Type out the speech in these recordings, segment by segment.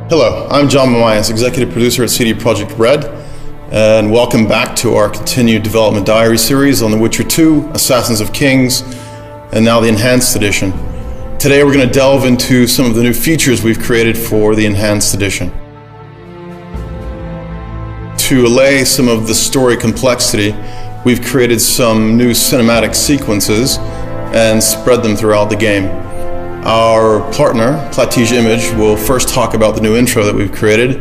Hello, I'm John Mamias, Executive Producer at CD Projekt Red, and welcome back to our continued development diary series on The Witcher 2, Assassins of Kings, and now the Enhanced Edition. Today we're going to delve into some of the new features we've created for the Enhanced Edition. To allay some of the story complexity, we've created some new cinematic sequences and spread them throughout the game. Our partner, Plattige Image, will first talk about the new intro that we've created,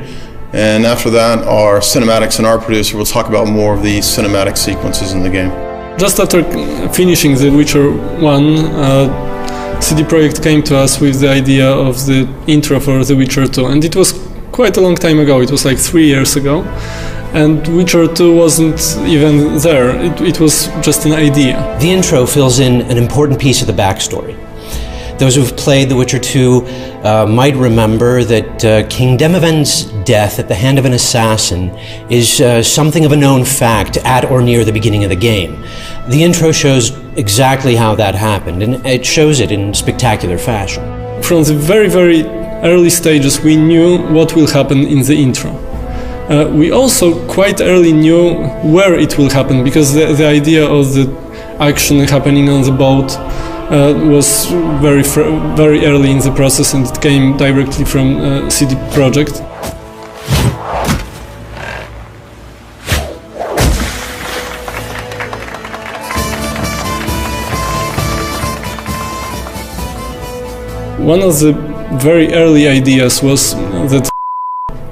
and after that our cinematics and art producer will talk about more of the cinematic sequences in the game. Just after finishing The Witcher 1, CD Projekt came to us with the idea of the intro for The Witcher 2, and it was quite a long time ago. It was like 3 years ago, and Witcher 2 wasn't even there. It was just an idea. The intro fills in an important piece of the backstory. Those who've played The Witcher 2 might remember that King Demavend's death at the hand of an assassin is something of a known fact at or near the beginning of the game. The intro shows exactly how that happened, and it shows it in spectacular fashion. From the very, very early stages, we knew what will happen in the intro. We also quite early knew where it will happen, because the idea of the action happening on the boat was very early in the process, and it came directly from CD Projekt. One of the very early ideas was that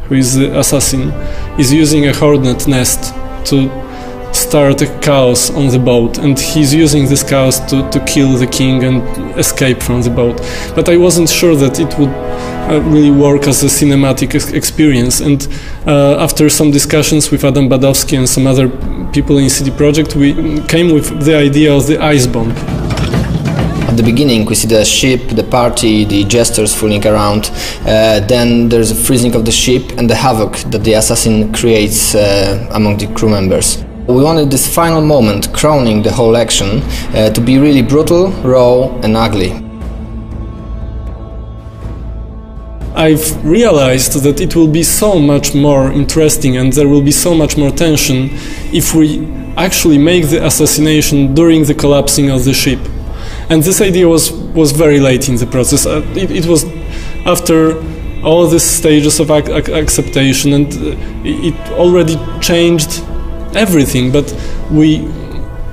who is the assassin is using a hornet nest to start a chaos on the boat, and he's using this chaos to kill the king and escape from the boat. But I wasn't sure that it would really work as a cinematic experience, and after some discussions with Adam Badowski and some other people in CD Projekt, we came with the idea of the ice bomb. At the beginning we see the ship, the party, the jesters fooling around, then there's a freezing of the ship and the havoc that the assassin creates among the crew members. We wanted this final moment, crowning the whole action, to be really brutal, raw and ugly. I've realized that it will be so much more interesting and there will be so much more tension if we actually make the assassination during the collapsing of the ship. And this idea was very late in the process. It was after all these stages of acceptation, and it already changed everything, but we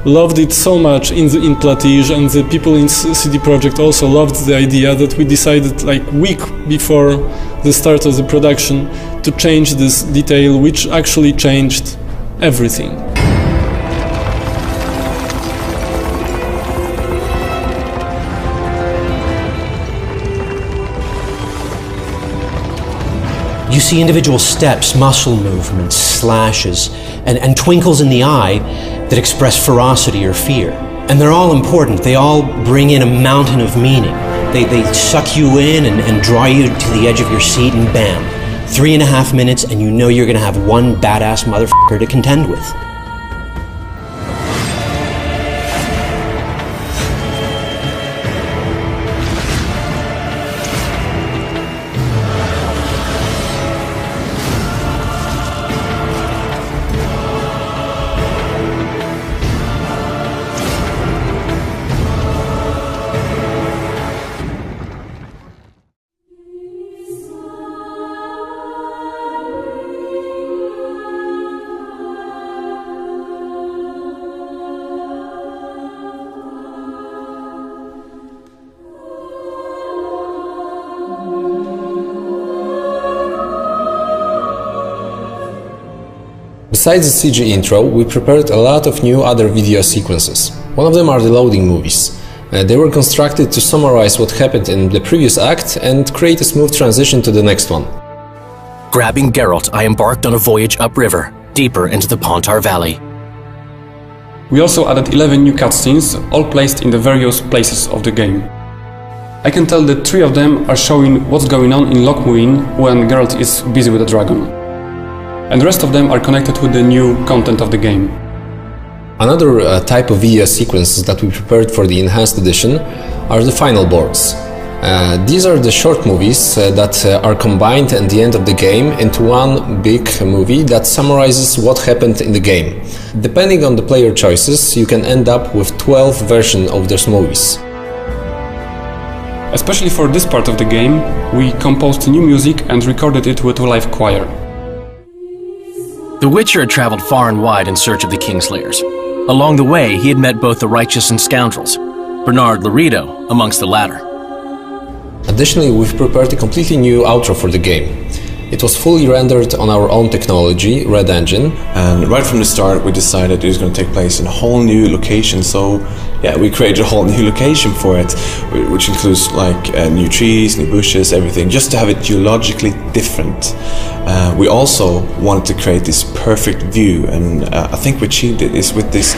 loved it so much in Plattige, and the people in CD Projekt also loved the idea that we decided like a week before the start of the production to change this detail, which actually changed everything. You see individual steps, muscle movements, slashes, and twinkles in the eye that express ferocity or fear. And they're all important. They all bring in a mountain of meaning. They suck you in and draw you to the edge of your seat, and bam, 3.5 minutes and you know you're gonna have one badass motherfucker to contend with. Besides the CG intro, we prepared a lot of new other video sequences. One of them are the loading movies. They were constructed to summarize what happened in the previous act and create a smooth transition to the next one. Grabbing Geralt, I embarked on a voyage upriver, deeper into the Pontar Valley. We also added 11 new cutscenes, all placed in the various places of the game. I can tell that 3 of them are showing what's going on in Loch Muin when Geralt is busy with the dragon. And the rest of them are connected with the new content of the game. Another type of video sequences that we prepared for the Enhanced Edition are the final boards. These are the short movies that are combined at the end of the game into one big movie that summarizes what happened in the game. Depending on the player choices, you can end up with 12 versions of those movies. Especially for this part of the game, we composed new music and recorded it with a live choir. The Witcher had traveled far and wide in search of the Kingslayers. Along the way, he had met both the righteous and scoundrels, Bernard Laredo amongst the latter. Additionally, we've prepared a completely new outro for the game. It was fully rendered on our own technology, Red Engine. And right from the start we decided it was going to take place in a whole new location, so yeah, we created a whole new location for it, which includes like new trees, new bushes, everything, just to have it geologically different. We also wanted to create this perfect view, and I think we achieved it is with this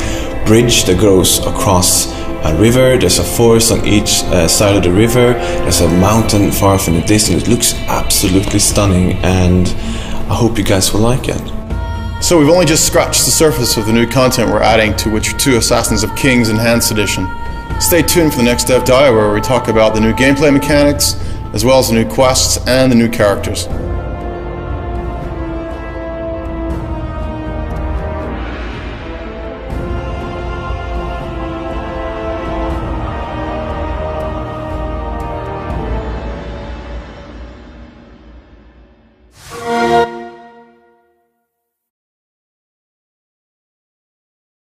bridge that goes across a river. There's a forest on each side of the river. There's a mountain far off in the distance. It looks absolutely stunning, and I hope you guys will like it. So we've only just scratched the surface of the new content we're adding to Witcher 2 Assassins of Kings Enhanced Edition. Stay tuned for the next Dev Dive, where we talk about the new gameplay mechanics, as well as the new quests and the new characters.